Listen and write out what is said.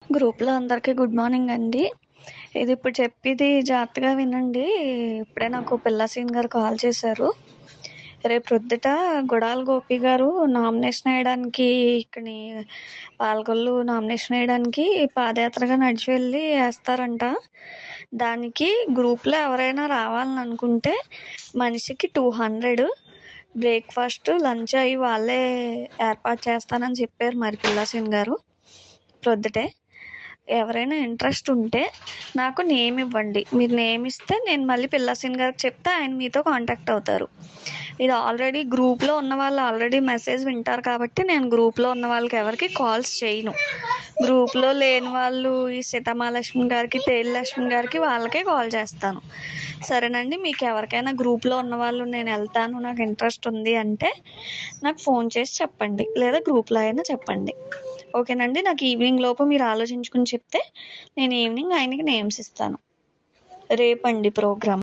గ్రూప్‌లో అందరికీ good morning అండి. ఇది ఇప్పుడు చెప్పేది జాగ్రత్తగా వినండి. ఇప్పుడే నాకు పిల్ల సీన్ గారు కాల్ చేశారు. రేపు ప్రొద్దుట గుడాల గోపి గారు నామినేషన్ ఎయడానికి ఇక్కడి పాలకొల్లు నామినేషన్ ఎయడానికి పాదయాత్రగా నడిచి వెళ్ళి ఏస్తారంట. దానికి గ్రూప్‌లో ఎవరైనా రావాలని అనుకుంటే మనిషికి 200 బ్రేక్‌ఫాస్ట్, లంచ్ అయి వాళ్ళే ఏర్పాటు చేస్తానని చెప్పారు మరి పిల్ల సీన్ గారు ప్రొద్దుటే. ఎవరైనా ఇంట్రెస్ట్ ఉంటే నాకు నేమ్ ఇవ్వండి. మీరు నేమ్ ఇస్తే నేను మళ్ళీ పిల్లాసీన్ గారికి చెప్తే ఆయన మీతో కాంటాక్ట్ అవుతారు. ఇది ఆల్రెడీ గ్రూప్‌లో ఉన్న వాళ్ళు ఆల్రెడీ మెసేజ్ వింటారు కాబట్టి నేను గ్రూప్‌లో ఉన్న వాళ్ళకి ఎవరికీ కాల్స్ చేయను. గ్రూప్‌లో లేని వాళ్ళు ఈ సీతమహాలక్ష్మి గారికి, తేజలక్ష్మి గారికి వాళ్ళకే కాల్ చేస్తాను. సరేనండి. మీకు ఎవరికైనా గ్రూప్‌లో ఉన్నవాళ్ళు నేను వెళ్తాను, నాకు ఇంట్రెస్ట్ ఉంది అంటే నాకు ఫోన్ చేసి చెప్పండి. లేదా గ్రూప్‌లో అయినా చెప్పండి. ఓకేనండి. నాకు ఈవినింగ్ లోపు మీరు ఆలోచించుకుని చెప్తే నేను ఈవినింగ్ ఆయనకి నేమ్స్ ఇస్తాను. రేపండి ప్రోగ్రామ్.